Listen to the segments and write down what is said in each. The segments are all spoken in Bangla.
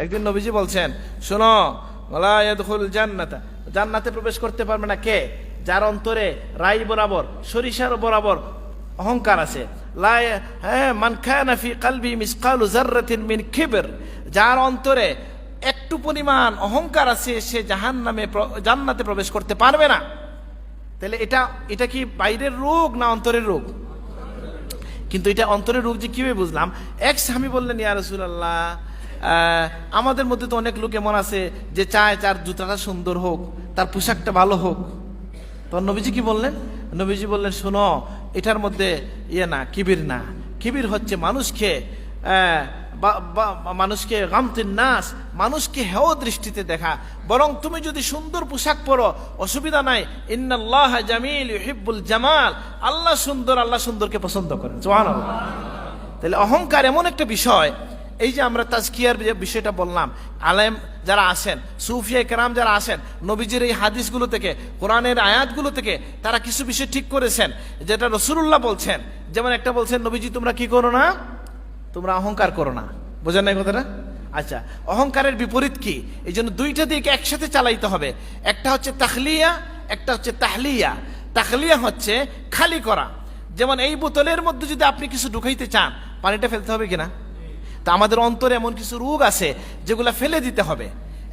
একদিন নবীজি বলছেন, শোনো, লা ইয়াদখুল জান্নাতা, জান্নাতে প্রবেশ করতে পারবে না কে? যার অন্তরে রাই বরাবর, সরিষার বরাবর অহংকার আছে। মান কানা ফি কলবি মিসকালু যাররাতিন মিন কিবর, যার অন্তরে একটু পরিমাণ অহংকার আছে সে জান্নাতে প্রবেশ করতে পারবে না। তাহলে এটা কি বাইরের রোগ না অন্তরের রোগ? কিন্তু এটা অন্তরের রোগ যে কিভাবে বুঝলাম? এক স্বামী বললেন, ইয়া রাসূলুল্লাহ, আমাদের মধ্যে তো অনেক লোক এমন আছে যে চায় তার জুতাটা সুন্দর হোক, তার পোশাকটা ভালো হোক। তখন নবীজি কি বললেন? নবীজি বললেন, শোনো, এটার মধ্যে না, কিবির না। কিবির হচ্ছে মানুষকে গামতিন নাস, মানুষকে হেয় দৃষ্টিতে দেখা। বরং তুমি যদি সুন্দর পোশাক পরো অসুবিধা নাই, ইন্নাল্লাহ জামিল ইউহিব্বুল জামাল, আল্লাহ সুন্দর, আল্লাহ সুন্দরকে পছন্দ করেন। সুবহানাল্লাহ। তাহলে অহংকার এমন একটা বিষয়, এই যে আমরা তাজকিয়ার বিষয়টা বললাম, আলেম যারা আসেন, সুফিয়া কেরাম যারা আসেন, নবীজির এই হাদিসগুলো থেকে, কোরআনের আয়াতগুলো থেকে তারা কিছু বিষয় ঠিক করেছেন যেটা রাসূলুল্লাহ বলছেন। যেমন একটা বলছেন, নবীজি তোমরা কি করো না? তোমরা অহংকার করো না। বোঝেন নাই কথাটা? আচ্ছা, অহংকারের বিপরীত কি? এই জন্য দুইটা দিকে একসাথে চালাইতে হবে। একটা হচ্ছে তাখলিয়া, একটা হচ্ছে তাহলিয়া। তাখলিয়া হচ্ছে খালি করা। যেমন এই বোতলের মধ্যে যদি আপনি কিছু ঢুকাইতে চান, পানিটা ফেলতে হবে কিনা? তা আমাদের অন্তরে এমন কিছু রোগ আছে যেগুলা ফেলে দিতে হবে।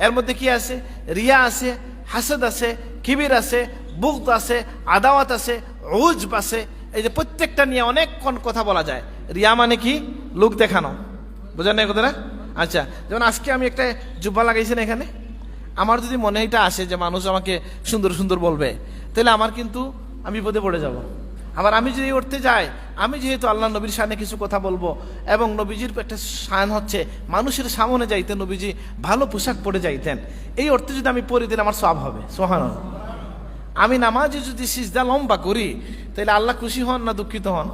এর মধ্যে কি আছে? রিয়া আছে, হাসদ আছে, কিবির আছে, বুগদ আছে, আদাওয়াত আছে, উজব আছে। এই যে প্রত্যেকটা নিয়ে অনেক কথা বলা যায়। রিয়া মানে কি? লোক দেখানো। বোঝেন না কথাটা? আচ্ছা, যেমন আজকে আমি একটা জুব্বা লাগাইছি না এখানে, আমার যদি মনে এটা আসে যে মানুষ আমাকে সুন্দর সুন্দর বলবে, তাহলে আমার কিন্তু আমি বিপদে পড়ে যাব। আবার আমি যদি উঠতে যাই, আমি যেহেতু আল্লাহ নবীর শানে কিছু কথা বলবো, এবং নবীজির একটা শান হচ্ছে মানুষের সামনে যাইতে নবীজি ভালো পোশাক পরে যাইতেন, এই অর্থে যদি আমি পরে দিলে আমার সওয়াব হবে। সুবহানাল্লাহ। আমি নামাজে যদি সিজদা লম্বা করি, তাহলে আল্লাহ খুশি হন না দুঃখিত হন?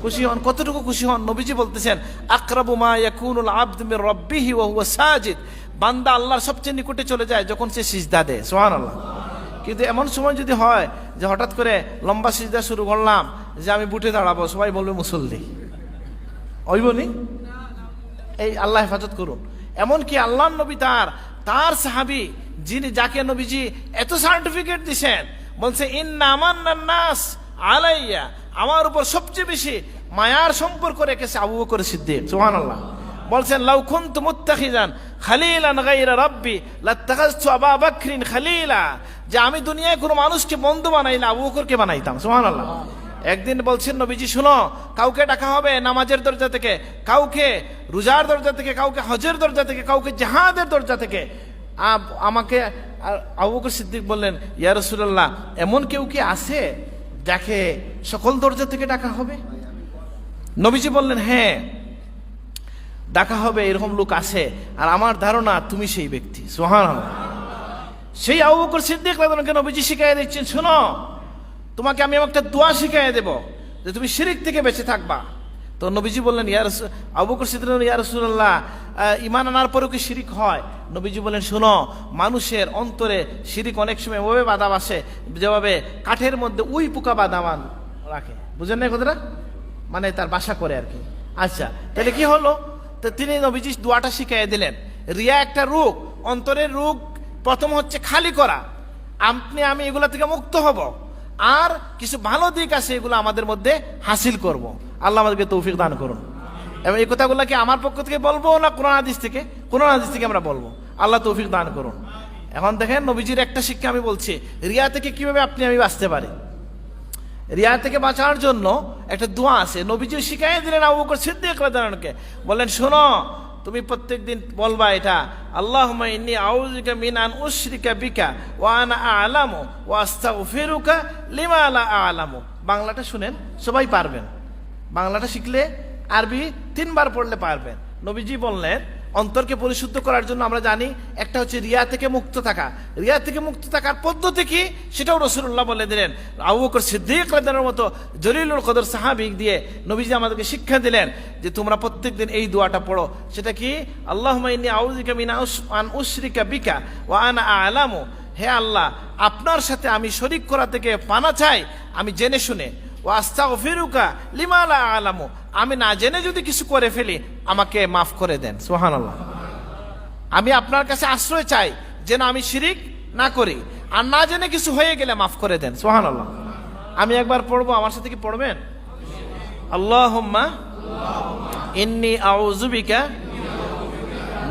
খুশি হন। কতটুকু খুশি হন? নবীজি বলতেছেন, আকরাবু মা ইয়াকুনুল আবদু মির রাব্বিহি ওয়া হুয়া সাজিদ, বান্দা আল্লাহর সবচেয়ে নিকটে চলে যায় যখন সে সিজদা দেয়। সুবহানাল্লাহ। কিন্তু এমন সময় যদি হয় যে হঠাৎ করে লম্বা সিজদা শুরু করলাম, যে আমি বুটে দাঁড়াবো, সবাই বলবে মুসল্লি, ওই বলি, এই আল্লাহ হেফাজত করুন। এমনকি আল্লাহর নবী তার সাহাবী, যাকে নবীজি এত সার্টিফিকেট দিছেন, বলছে, ইন্না আমান্নান নাস আলাইয়া, আমার উপর সবচেয়ে বেশি মায়ার সম্পর্ক রেখেছে আবু বকর সিদ্দিক। সুবহানাল্লাহ। বলছেন, লাউ কুনতু মুত্তাখিজান খালিলান গায়রা রাব্বি লাত্তাখাযতু আবা বকরিন খালিলা, যে আমি দুনিয়ায় কোনো মানুষকে বন্ধু বানাইলে আবু বকরকে বানাইতাম। সুবহানাল্লাহ। একদিন বলছেন নবীজি, শুনো, কাউকে ডাকা হবে নামাজের দরজা থেকে, কাউকে রোজার দরজা থেকে, কাউকে হজের দরজা থেকে, কাউকে জিহাদের দরজা থেকে। আমাকে আবু বকর সিদ্দিক বললেন, ইয়া রাসূলুল্লাহ, এমন কেউ কি আছে যাকে সকল দরজা থেকে ডাকা হবে? নবীজি বললেন, হ্যাঁ, ডাকা হবে, এরকম লোক আছে, আর আমার ধারণা তুমি সেই ব্যক্তি। সুবহানাল্লাহ। সেই আবু বকর সিদ্দিক রাদিয়াল্লাহু আনহু নবীজি শিখাইয়া দিচ্ছেন, শোনো, তোমাকে আমি একটা দোয়া শিখাইয়া দেব যে তুমি শিরক থেকে বেঁচে থাকবা। তো নবীজি বললেন, আবু বকর সিদ্দিক, ইয়া রাসূলুল্লাহ, ঈমান আনার পরেও কি শিরক হয়? নবীজি বলেন, শোনো, মানুষের অন্তরে শিরক অনেক সময় ওভাবে বাধা আসে যেভাবে কাঠের মধ্যে উই পোকা বাধা রাখে। বুঝেন না কথাটা? মানে তার বাসা করে আর কি। আচ্ছা, তাহলে কি হলো? তো তিনি নবীজি দোয়াটা শিখাইয়া দিলেন। রিয়া একটা রোগ, অন্তরের রোগ। প্রথম হচ্ছে খালি করা, আমি এগুলা থেকে মুক্ত হব, আর কিছু ভালো দিক আছে এগুলো আমাদের মধ্যে হাসিল করব। আল্লাহ আমাদেরকে তৌফিক দান করুন। এবং এই কথাগুলো কি আমার পক্ষ থেকে বলবো না কোরআন হাদিস থেকে? কোরআন হাদিস থেকে আমরা বলবো। আল্লাহ তৌফিক দান করুন। এখন দেখেন, নবীজির একটা শিক্ষা আমি বলছি, রিয়া থেকে কিভাবে আমি বাঁচতে পারি। রিয়া থেকে বাঁচার জন্য একটা দোয়া আছে, নবীজি শিখাইয়া দিলেন আবু বকর সিদ্দিক রাদিয়াল্লাহু আনহু। বলেন, শোনো, তুমি প্রত্যেকদিন বলবা এটা, আল্লাহুম্মা ইন্নী আউযুবিকা মিন আন উশরিকা বিকা ওয়া আনা আ'লামু ওয়া আস্তাগফিরুকা লিমা লা আ'লামু। বাংলাটা শুনেন, সবাই পারবেন। বাংলাটা শিখলে আরবি 3 বার পড়লে পারবেন। নবীজি বললেন, অন্তরকে পরিশুদ্ধ করার জন্য আমরা জানি একটা হচ্ছে রিয়া থেকে মুক্ত থাকা। রিয়া থেকে মুক্ত থাকার পদ্ধতি কি, সেটাও রাসূলুল্লাহ বলে দিলেন। আবু বকর সিদ্দিক রাদিয়াল্লাহু আনহুর মতো জলিলুল কদর সাহাবী দিয়ে নবীজি আমাদেরকে শিক্ষা দিলেন যে তোমরা প্রত্যেকদিন এই দোয়াটা পড়ো। সেটা কি? আল্লাহুম্মা ইন্নী আউযুবিকা মিন আন উশরিকা বিকা ওয়া আনা আ'লামু, হে আল্লাহ, আপনার সাথে আমি শরীক করা থেকে পানা চাই, আমি জেনে শুনে। ওয়া আস্তাগফিরুকা লিমা লা আ'লামু, আমি না জেনে যদি কিছু করে ফেলি আমাকে মাফ করে দেন। সুবহানাল্লাহ। আমি আপনার কাছে আশ্রয় চাই যেন আমি শিরিক না করি, আর না জেনে কিছু হয়ে গেলে মাফ করে দেন। সুবহানাল্লাহ। আমি একবার পড়বো, আমার সাথে কি পড়বেন? আল্লাহুম্মা ইন্নী আউযু বিকা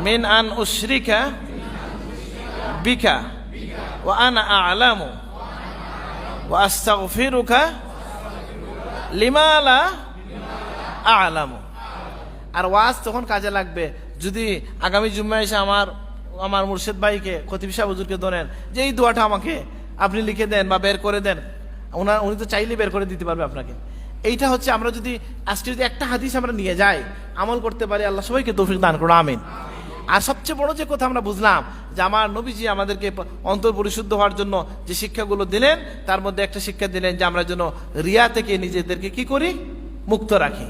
মিন আন উশরিকা বিকা ওয়া আনা আ'লামু ওয়া আস্তাগফিরুকা লিমা লা আ'লামু। আর ওয়াজ তখন কাজে লাগবে যদি আগামী জুম্মায় এসে আমার মুর্শিদ ভাইকে, খতিব সাহেব হুজুরকে ধরেন যে এই দোয়াটা আমাকে আপনি লিখে দেন বা বের করে দেন, উনি তো চাইলে বের করে দিতে পারবে আপনাকে। এইটা হচ্ছে আমরা যদি আজকে যদি একটা হাদিস আমরা নিয়ে যাই, আমল করতে পারি, আল্লাহ সবাইকে তৌফিক দান করুন, আমিন। আর সবচেয়ে বড় যে কথা আমরা বুঝলাম যে আমার নবীজি আমাদেরকে অন্তর পরিশুদ্ধ হওয়ার জন্য যে শিক্ষাগুলো দিলেন, তার মধ্যে একটা শিক্ষা দিলেন যে আমরা যেন রিয়া থেকে নিজেদেরকে কি করি, মুক্ত রাখি।